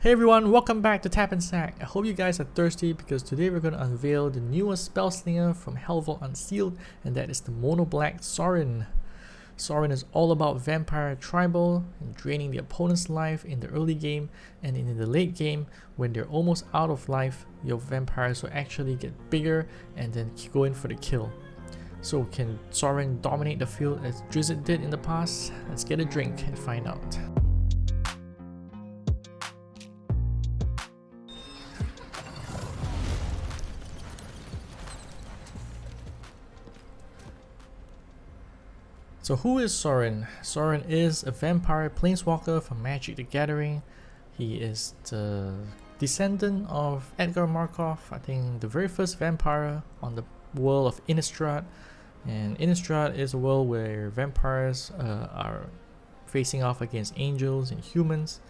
Hey everyone, welcome back to Tap and Sack. I hope you guys are thirsty because today we're going to unveil the newest Spellslinger from Hellvault Unsealed, and that is the mono black Sorin. Sorin is all about vampire tribal and draining the opponent's life in the early game, and in the late game when they're almost out of life, your vampires will actually get bigger and then go in for the kill. So can Sorin dominate the field as Drizzt did in the past? Let's get a drink and find out. So who is Sorin? Sorin is a vampire planeswalker from Magic the Gathering. He is the descendant of Edgar Markov, I think the very first vampire on the world of Innistrad. And Innistrad is a world where vampires are facing off against angels and humans.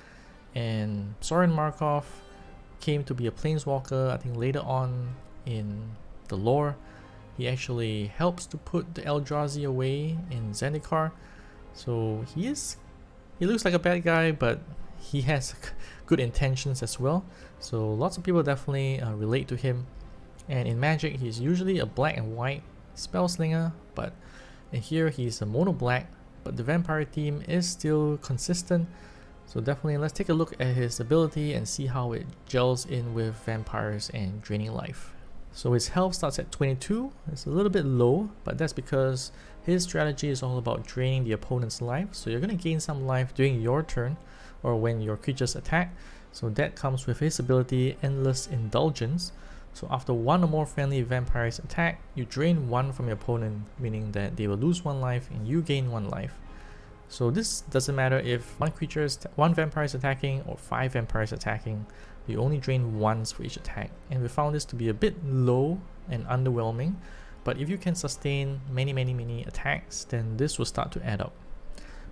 And Sorin Markov came to be a planeswalker, I think later on in the lore. He actually helps to put the Eldrazi away in Zendikar. So he looks like a bad guy, but he has good intentions as well. So lots of people definitely relate to him. And in Magic, he's usually a black and white Spellslinger, but in here he's a mono black, but the vampire theme is still consistent. So definitely let's take a look at his ability and see how it gels in with vampires and draining life. So his health starts at 22, it's a little bit low, but that's because his strategy is all about draining the opponent's life. So you're going to gain some life during your turn or when your creatures attack. So that comes with his ability Endless Indulgence. So after one or more friendly vampires attack, you drain one from your opponent, meaning that they will lose one life and you gain one life. So this doesn't matter if one vampire is attacking or 5 vampires attacking. You only drain once for each attack, and we found this to be a bit low and underwhelming, but if you can sustain many attacks, then this will start to add up.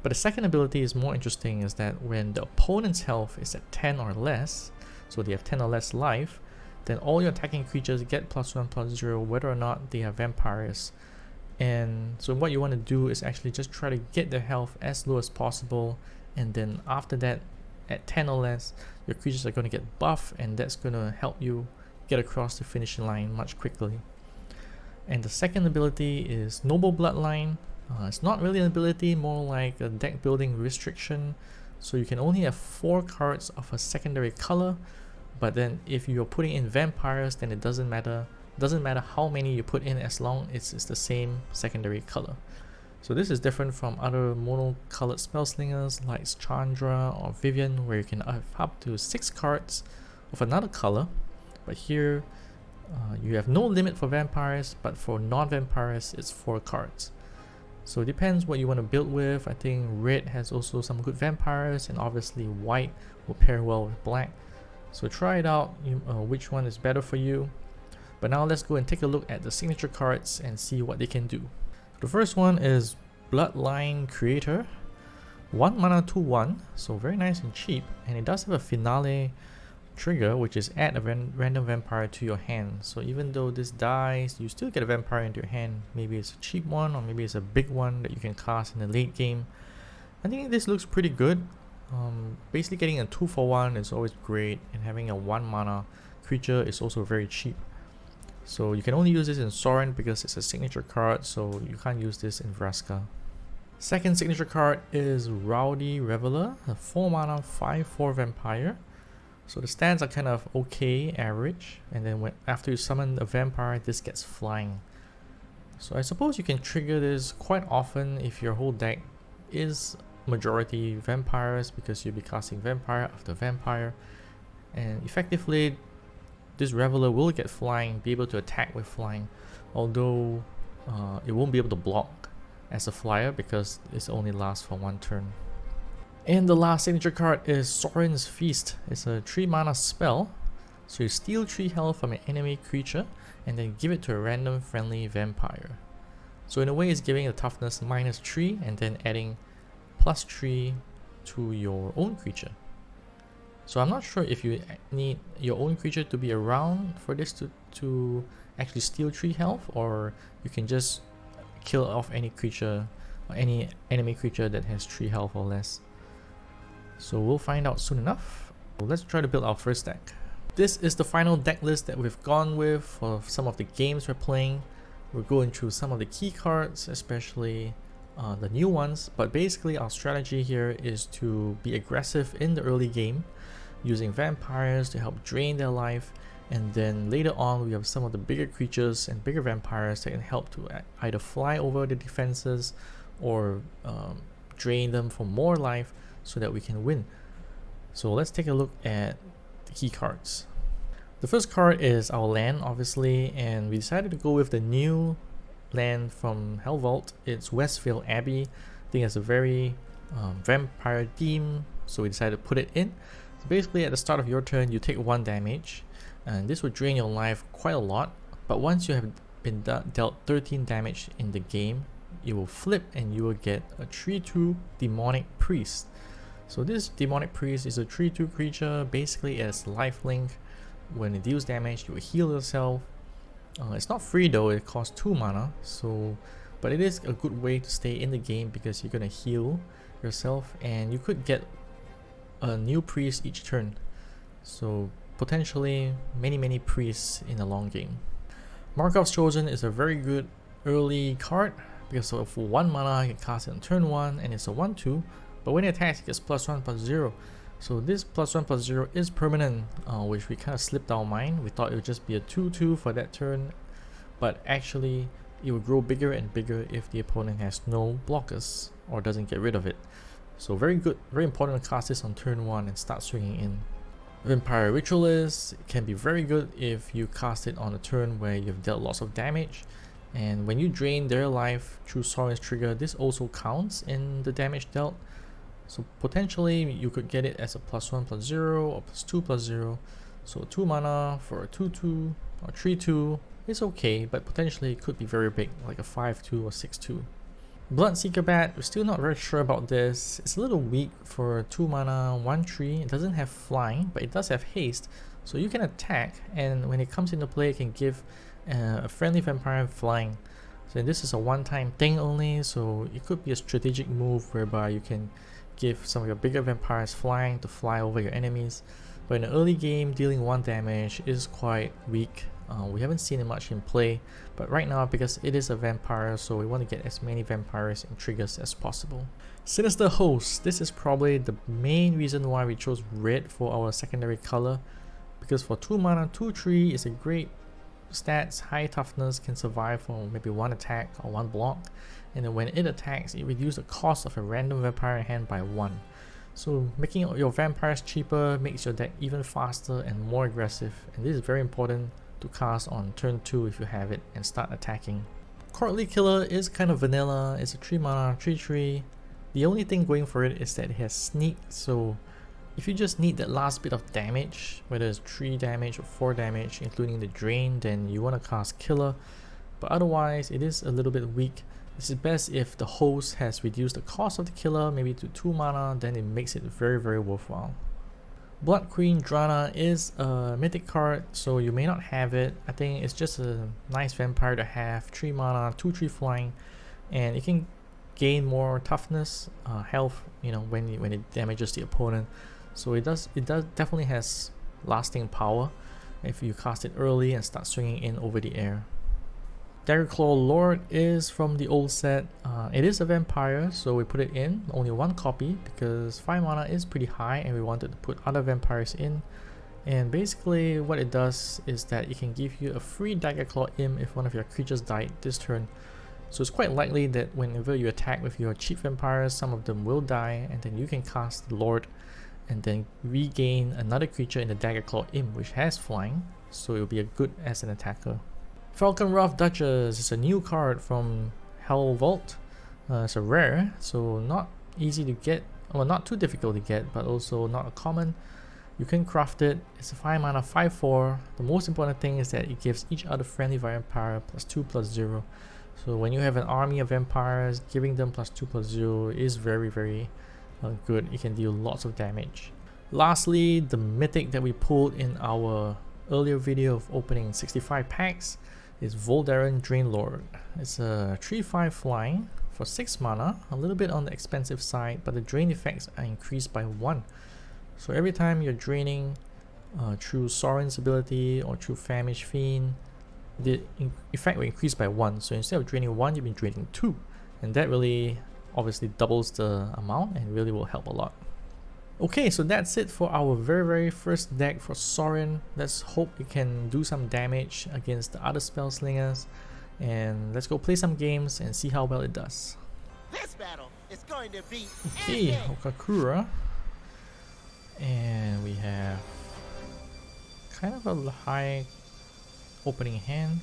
But the second ability is more interesting, is that when the opponent's health is at 10 or less, so they have 10 or less life, then all your attacking creatures get +1/+0 whether or not they are vampires. And so what you want to do is actually just try to get their health as low as possible, and then after that at 10 or less, your creatures are going to get buff, and that's going to help you get across the finishing line much quickly. And the second ability is Noble Bloodline. It's not really an ability, more like a deck building restriction. So you can only have 4 cards of a secondary color, but then if you're putting in vampires, then it doesn't matter how many you put in as long as it's the same secondary color. So this is different from other mono-colored Spellslingers like Chandra or Vivian, where you can have up to 6 cards of another color. But here, you have no limit for vampires, but for non-vampires, it's 4 cards. So it depends what you want to build with. I think red has also some good vampires, and obviously white will pair well with black. So try it out, which one is better for you. But now let's go and take a look at the signature cards and see what they can do. The first one is Bloodline Creator, 1 mana 2/1, so very nice and cheap, and it does have a finale trigger, which is add a random vampire to your hand. So even though this dies, you still get a vampire into your hand. Maybe it's a cheap one, or maybe it's a big one that you can cast in the late game. I think this looks pretty good. Basically getting a 2-for-1 is always great, and having a 1 mana creature is also very cheap. So you can only use this in Sorin because it's a signature card, so you can't use this in Vraska. Second signature card is Rowdy Reveler, a 4 mana 5/4 vampire. So the stats are kind of okay, average, and then after you summon a vampire, this gets flying. So I suppose you can trigger this quite often if your whole deck is majority vampires, because you'll be casting vampire after vampire, and effectively this Reveler will get flying, be able to attack with flying, although it won't be able to block as a flyer because it only lasts for 1 turn. And the last signature card is Sorin's Feast. It's a 3 mana spell, so you steal 3 health from an enemy creature and then give it to a random friendly vampire. So in a way, it's giving a toughness -3 and then adding +3 to your own creature. So I'm not sure if you need your own creature to be around for this to actually steal 3 health, or you can just kill off any creature or any enemy creature that has 3 health or less. So we'll find out soon enough. Let's try to build our first deck. This is the final deck list that we've gone with for some of the games we're playing. We're going through some of the key cards, especially the new ones, but basically our strategy here is to be aggressive in the early game, using vampires to help drain their life, and then later on we have some of the bigger creatures and bigger vampires that can help to either fly over the defenses or drain them for more life so that we can win. So let's take a look at the key cards. The first card is our land, obviously, and we decided to go with the new land from Hell Vault. It's Westvale Abbey. I think it's a very vampire theme, so we decided to put it in. So basically at the start of your turn you take 1 damage, and this will drain your life quite a lot, but once you have been dealt 13 damage in the game, you will flip and you will get a 3/2 Demonic Priest. So this Demonic Priest is a 3/2 creature, basically as lifelink. When it deals damage you will heal yourself. It's not free though, it costs 2 mana, so but it is a good way to stay in the game because you're gonna heal yourself, and you could get a new priest each turn, so potentially many priests in the long game. Markov's Chosen is a very good early card because for 1 mana you can cast it on turn 1 and it's a 1/2, but when it attacks it gets +1/+0. So this +1/+0 is permanent, which we kind of slipped our mind. We thought it would just be a 2/2 for that turn, but actually it will grow bigger and bigger if the opponent has no blockers or doesn't get rid of it. So very good, very important to cast this on turn 1 and start swinging in. Vampire Ritualist can be very good if you cast it on a turn where you've dealt lots of damage, and when you drain their life through Sorin's trigger, this also counts in the damage dealt. So potentially you could get it as a +1/+0 or +2/+0. So 2 mana for a 2/2 or 3/2 is okay, but potentially it could be very big, like a 5/2 or 6/2. Bloodseeker Bat, we're still not very sure about this. It's a little weak for 2 mana 1/3. It doesn't have flying, but it does have haste, so you can attack, and when it comes into play it can give a friendly vampire flying. So this is a one-time thing only, so it could be a strategic move whereby you can give some of your bigger vampires flying to fly over your enemies, but in the early game dealing 1 damage is quite weak. We haven't seen it much in play, but right now because it is a vampire, so we want to get as many vampires and triggers as possible. Sinister Host, this is probably the main reason why we chose red for our secondary color, because for 2 mana 2/3 is a great stats, high toughness, can survive for maybe 1 attack or 1 block, and then when it attacks it reduces the cost of a random vampire in hand by 1. So making your vampires cheaper makes your deck even faster and more aggressive, and this is very important to cast on turn 2 if you have it and start attacking. Courtly Killer is kind of vanilla. It's a 3 mana 3/3. The only thing going for it is that it has sneak, so if you just need that last bit of damage, whether it's 3 damage or 4 damage including the drain, then you want to cast Killer, but otherwise it is a little bit weak. This is best if the host has reduced the cost of the killer maybe to 2 mana, then it makes it very worthwhile. Blood Queen Drana is a mythic card, so you may not have it. I think it's just a nice vampire to have, 3 mana, 2/3 flying, and it can gain more toughness, health, you know, when it damages the opponent. So it definitely has lasting power if you cast it early and start swinging in over the air. Daggerclaw Lord is from the old set. It is a vampire, so we put it in, only 1 copy because 5 mana is pretty high and we wanted to put other vampires in. And basically what it does is that it can give you a free Daggerclaw imp if one of your creatures died this turn. So it's quite likely that whenever you attack with your cheap vampires, some of them will die, and then you can cast the Lord and then regain another creature in the Daggerclaw imp which has flying, so it will be good as an attacker. Falkenrath Duchess is a new card from Hell Vault. It's a rare, so not easy to get, well, not too difficult to get, but also not a common. You can craft it. It's a 5 mana 5/4. The most important thing is that it gives each other friendly vampire +2/+0. So when you have an army of vampires, giving them +2/+0 is very good. It can deal lots of damage. Lastly, the mythic that we pulled in our earlier video of opening 65 packs is Voldaren Drainlord. It's a 3/5 flying for 6 mana, a little bit on the expensive side, but the drain effects are increased by 1. So every time you're draining through Sorin's ability or through Famished Fiend, the effect will increase by 1. So instead of draining 1, you've been draining 2. And that really obviously doubles the amount and really will help a lot. Okay, so that's it for our very first deck for Sorin. Let's hope it can do some damage against the other Spellslingers. And let's go play some games and see how well it does. This battle is going to be Okay, Okakura. And we have kind of a high opening hand.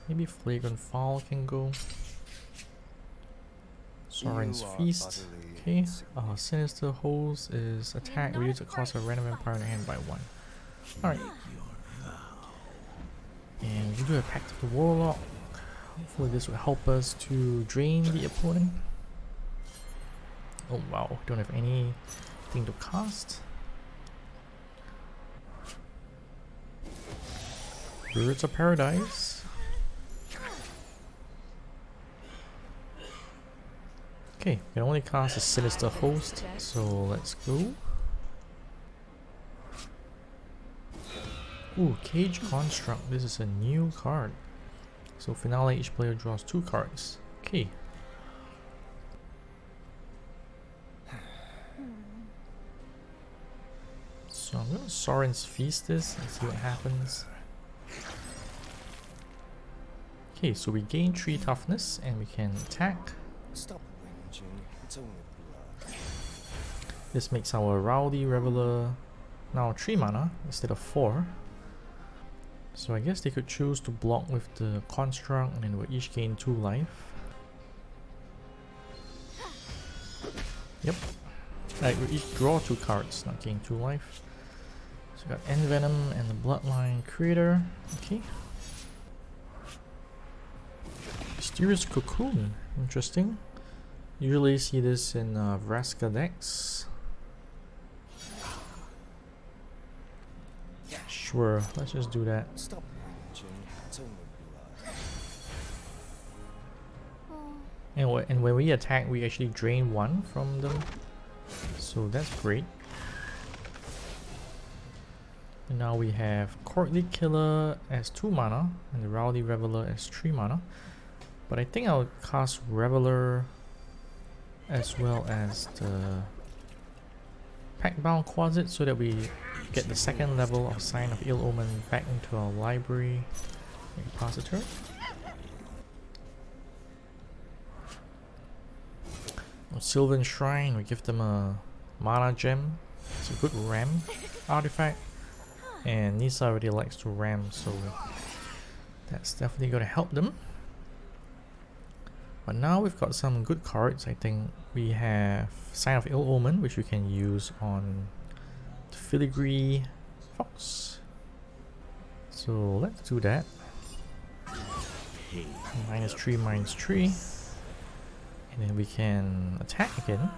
Maybe Flagrant Foul can go. Sorin's Feast. Okay, Sinister holds is attack, reduce the cost of random vampire in the hand by 1. Alright. And we do a Pact of the Warlock. Hopefully this will help us to drain the opponent. Oh wow, don't have anything to cast. Birds of Paradise. Okay, we can only cast a Sinister Host, so let's go. Ooh, Cage Construct. This is a new card. So finale, each player draws 2 cards. Okay. So I'm gonna Sorin's Feast this and see what happens. Okay, so we gain 3 toughness and we can attack. Stop whinging. It's only blood. This makes our Rowdy Reveler now 3 mana instead of 4. So I guess they could choose to block with the Construct and then we'll each gain 2 life. Yep. Right, we each draw 2 cards, not gain 2 life. So we got Envenom and the Bloodline Creator. Okay. Mysterious Cocoon. Interesting. Usually see this in Vraska decks. Sure, let's just do that. Stop whinging. It's only blood. And when we attack, we actually drain 1 from them. So that's great. And now we have Courtly Killer as 2 mana and the Rowdy Reveler as 3 mana. But I think I'll cast Reveler as well as the Pact Bound Closet so that we get the 2nd level of Sign of Ill Omen back into our library. Okay, pass the turn. Sylvan Shrine, we give them a mana gem. It's a good ram artifact. And Nissa already likes to ram, so that's definitely going to help them. But now we've got some good cards. I think we have Sign of Ill Omen, which we can use on the Filigree Fox. So let's do that. -3, -3. And then we can attack again.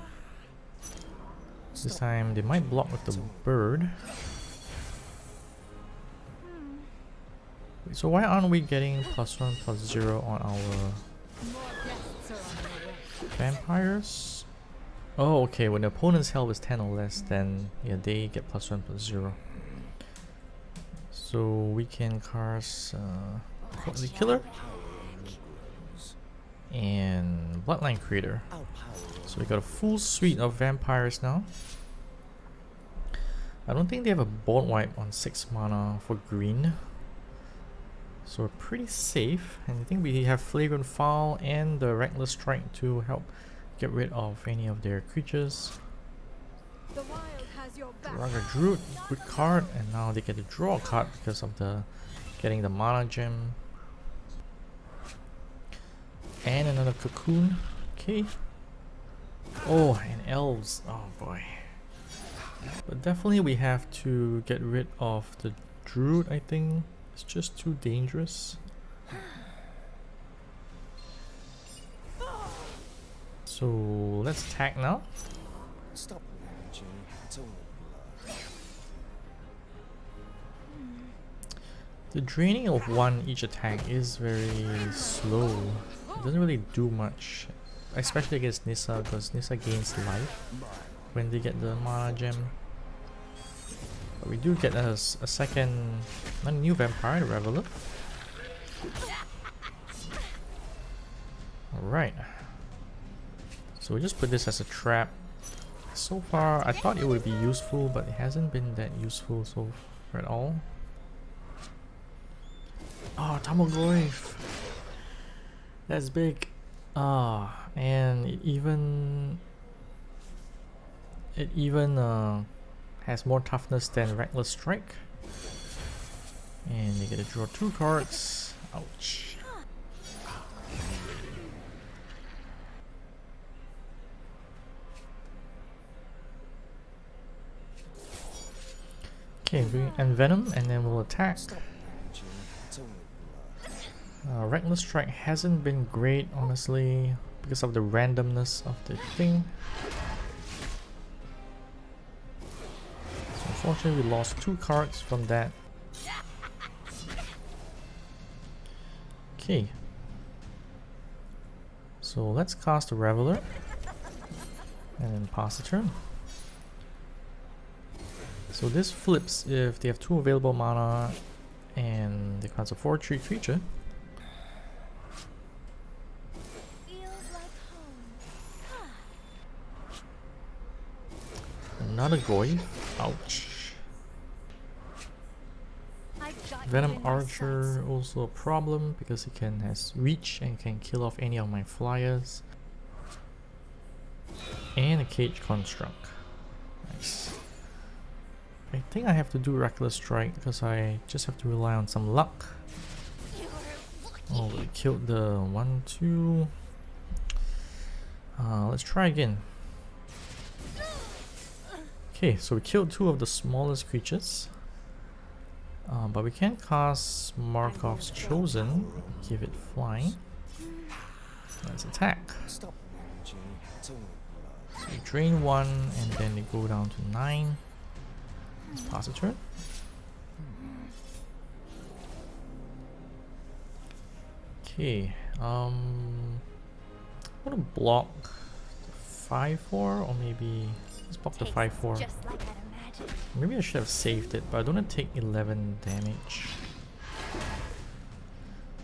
This time they might block with the bird. Wait, so why aren't we getting +1, +0 on our vampires? Oh, okay, when the opponent's health is 10 or less, then yeah, they get +1, +0. So we can cast Courtly Killer and Bloodline Creator. So we got a full suite of vampires now. I don't think they have a board wipe on 6 mana for green. So we're pretty safe, and I think we have Flagrant Foul and the Reckless Strike to help get rid of any of their creatures. Raga Druid, good card, and now they get to draw a card because of the getting the mana gem. And another Cocoon. Okay. Oh, and elves. Oh boy. But definitely we have to get rid of the Druid, I think. It's just too dangerous. So let's attack now. Stop whinging. It's only blood. The draining of 1 each attack is very slow. It doesn't really do much, especially against Nissa, because Nissa gains life when they get the mana gem. But we do get a second, not a new vampire, the Reveler. Alright. So we just put this as a trap. So far, I thought it would be useful, but it hasn't been that useful so far at all. Oh, Tarmogoyf! That's big. Ah, and it even has more toughness than Reckless Strike. And you get to draw 2 cards. Ouch. Okay, we envenom and then we'll attack. Reckless Strike hasn't been great, honestly, because of the randomness of the thing. So unfortunately, we lost 2 cards from that. Okay. So let's cast the Reveler and then pass the turn. So this flips if they have 2 available mana and they cast a 4/3 creature. Another Goy. Ouch. Venom Archer also a problem because he has reach and can kill off any of my flyers. And a Cage Construct. Nice. I think I have to do Reckless Strike because I just have to rely on some luck. Oh, we killed the 1/2. Let's try again. Okay, so we killed 2 of the smallest creatures. But we can cast Markov's Chosen, give it flying. Let's attack. So we drain 1 and then they go down to 9. Let's pass a turn. Okay, I'm gonna block 5/4 or maybe let's block the 5/4. Maybe I should have saved it, but I don't want to take 11 damage.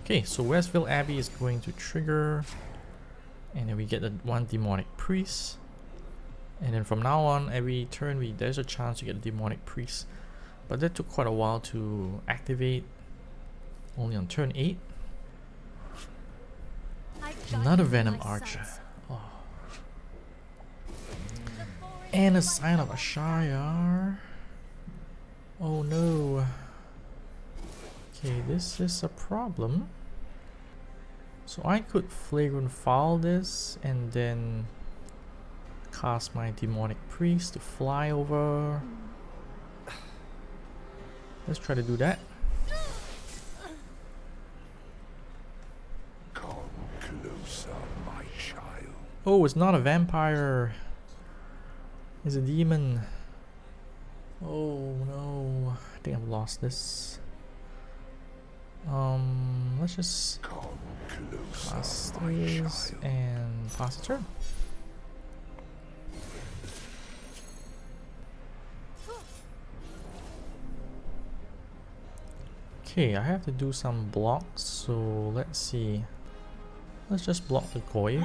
Okay, so Westvale Abbey is going to trigger, and then we get the 1 Demonic Priest. And then from now on, every turn there's a chance to get a Demonic Priest. But that took quite a while to activate. Only on turn 8. Another Venom Archer. Oh. And a Sign of Ashayar. Oh no. Okay, this is a problem. So I could Flagrant Foul this and then cast my Demonic Priest to fly over. Let's try to do that. Come closer, my child. Oh, it's not a vampire. It's a demon. Oh no. I think I've lost this. Let's just cast this and pass the turn. Okay, I have to do some blocks, so let's see. Let's just block the Goy.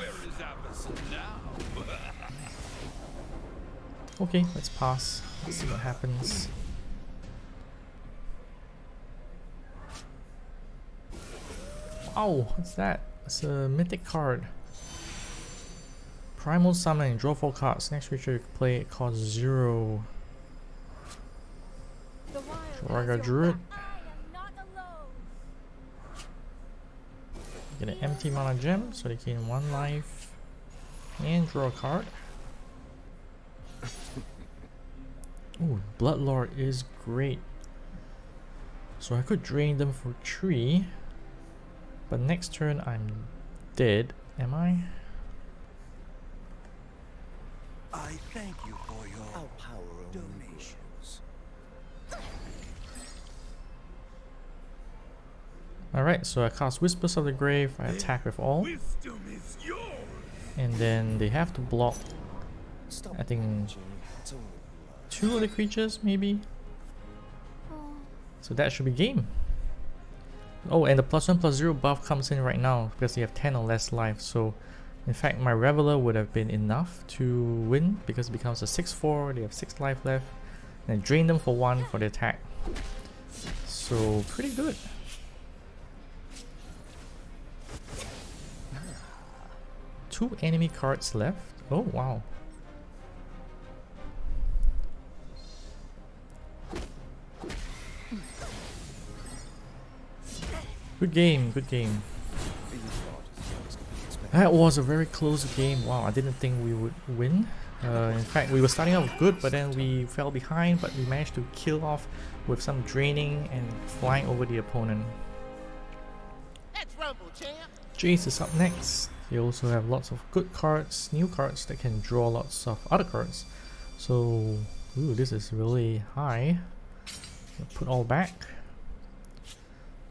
Okay, let's pass. Let's see what happens. Oh, what's that? It's a mythic card. Primal Summon, draw 4 cards. Next creature you play, it costs 0. Draga Druid. Get an empty mana gem so they gain 1 life. And draw a card. Ooh, Bloodlord is great. So I could drain them for 3. But next turn I'm dead, am I? I thank you for your donations. Alright, so I cast Whispers of the Grave, I attack with all. And then they have to block, I think, It's only blood. 2 other creatures maybe. So that should be game. Oh, and the +1/+0 buff comes in right now because they have 10 or less life. So in fact my Reveler would have been enough to win because it becomes a 6/4, they have 6 life left. And I drain them for 1 for the attack. So pretty good. Two enemy cards left. Oh wow. Good game, good game. That was a very close game. Wow, I didn't think we would win. In fact, we were starting out good, but then we fell behind, but we managed to kill off with some draining and flying over the opponent. Let's rumble, champ. Jace is up next. They also have lots of good cards, new cards that can draw lots of other cards. So, ooh, this is really high. Put all back.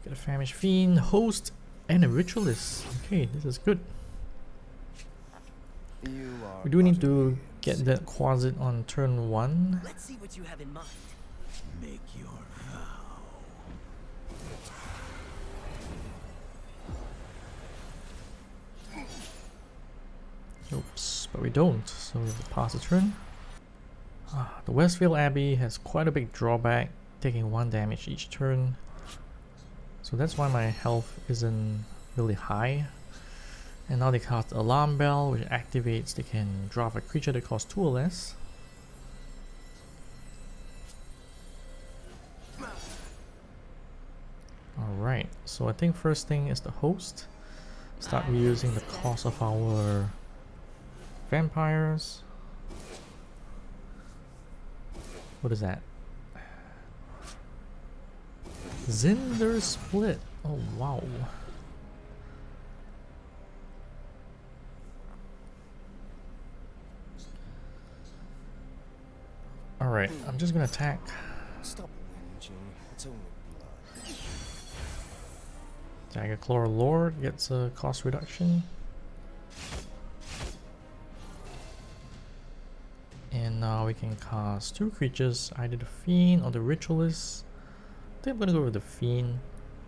Get a Famished Fiend, Host, and a Ritualist. Okay, this is good. We do need to get that Quasit on turn 1. Let's see what you have in mind. Make your vow. Oops, but we don't, so we have to pass the turn. The Westvale Abbey has quite a big drawback, taking 1 damage each turn. So that's why my health isn't really high. And now they cast Alarm Bell, which activates, they can draw a creature that costs 2 or less. Alright, so I think first thing is the Host. Start reusing the cost of our vampires. What is that? Zinder Split. Oh wow. Alright, I'm just gonna attack. Stop whinging. It's only blood. Daggerclaw Lord gets a cost reduction. And now we can cast 2 creatures, either the Fiend or the Ritualist. I think I'm gonna go with the Fiend,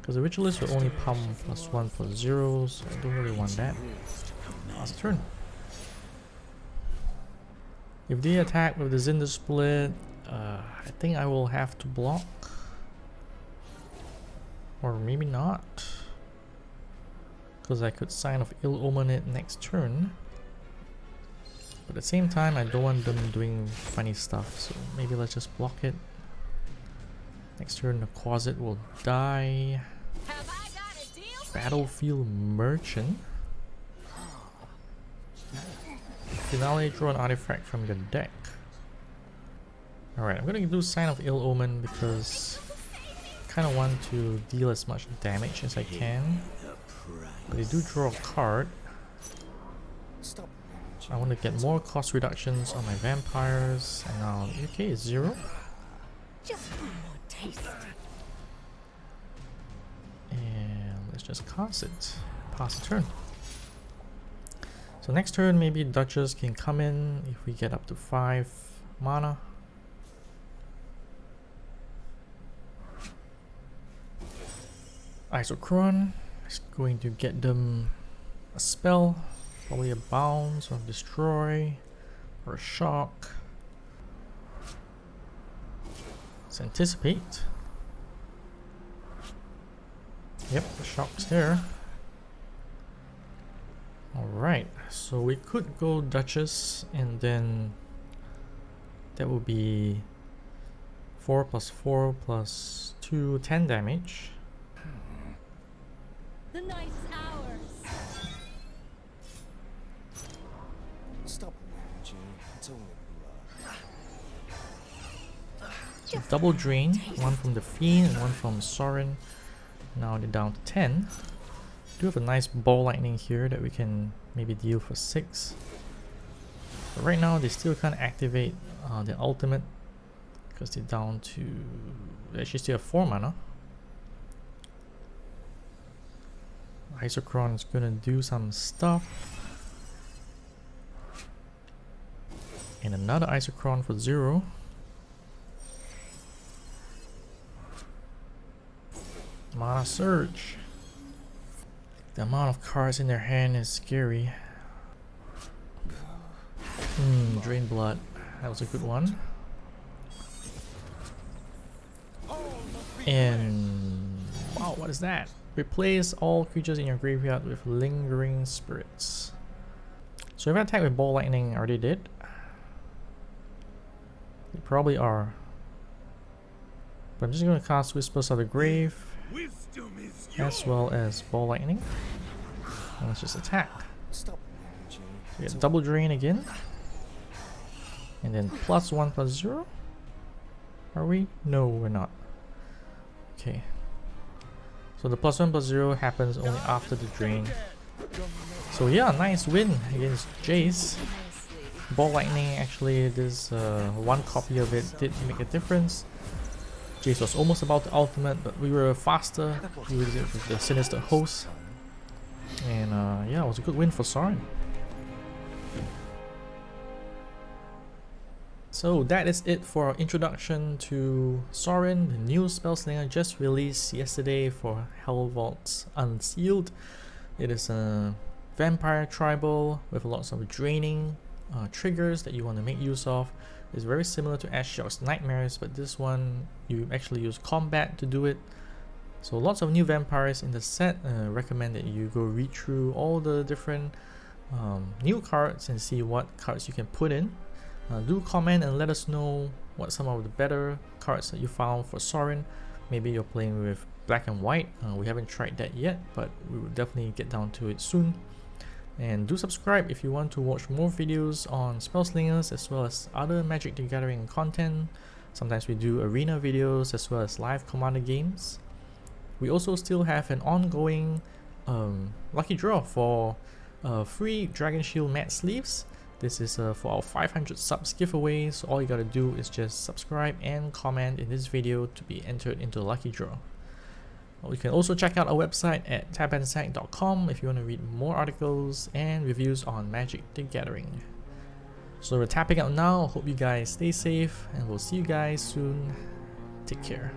because the Ritualist will only pump +1/+0, so I don't really want that. Last turn. If they attack with the Zinder Split, I think I will have to block. Or maybe not. Because I could Sign of Ill Omen it next turn. But at the same time, I don't want them doing funny stuff, so maybe let's just block it. Next turn, the Quasit will die. Battlefield Merchant. Finale, draw an artifact from your deck. Alright, I'm gonna do Sign of Ill Omen because I kinda want to deal as much damage as I can. But they do draw a card. Stop whinging. I want to get more cost reductions on my vampires. And now UK is 0. Just one more taste. And let's just cast it. Pass the turn. So next turn maybe Duchess can come in if we get up to 5 mana. Isochron is going to get them a spell, probably a bounce or destroy or a shock. Let's anticipate. Yep, the shock's there. Alright, so we could go Duchess and then that would be 4 + 4 + 2, 10 damage. The night is ours. Stop whinging. It's only blood. So double drain, 1 from the Fiend and 1 from Sorin. Now they're down to 10. Do have a nice ball lightning here that we can maybe deal for 6. But right now they still can't activate their ultimate because they're down to, they actually still have 4 mana. Isochron is gonna do some stuff. And another Isochron for 0. Mana Surge. The amount of cards in their hand is scary. Drain Blood. That was a good one. And wow, what is that? Replace all creatures in your graveyard with Lingering Spirits. So if I attack with Ball Lightning, I already did. They probably are. But I'm just going to cast Whispers of the Grave as well as Ball Lightning. And let's just attack. Stop, MTG. So we get double drain again. And then +1/+0. Are we? No, we're not. Okay. So the +1/+0 happens only after the drain. So yeah, nice win against Jace. Ball Lightning, actually, this one copy of it did make a difference. Jace was almost about to ultimate, but we were faster. We did it with the Sinister Host. And yeah, it was a good win for Sorin. So that is it for our introduction to Sorin, the new Spellslinger just released yesterday for Hell Vaults Unsealed. It is a vampire tribal with lots of draining triggers that you want to make use of. It's very similar to Ashiok's Nightmares, but this one you actually use combat to do it. So lots of new vampires in the set. Recommend that you go read through all the different new cards and see what cards you can put in. Do comment and let us know what some of the better cards that you found for Sorin. Maybe you're playing with black and white. We haven't tried that yet, but we will definitely get down to it soon. And do subscribe if you want to watch more videos on Spellslingers as well as other Magic the Gathering content. Sometimes we do arena videos as well as live Commander games. We also still have an ongoing lucky draw for free Dragon Shield Mat Sleeves. This is for our 500 subs giveaway, so all you gotta do is just subscribe and comment in this video to be entered into the lucky draw. You can also check out our website at tapandsec.com if you want to read more articles and reviews on Magic the Gathering. So we're tapping out now. Hope you guys stay safe and we'll see you guys soon. Take care.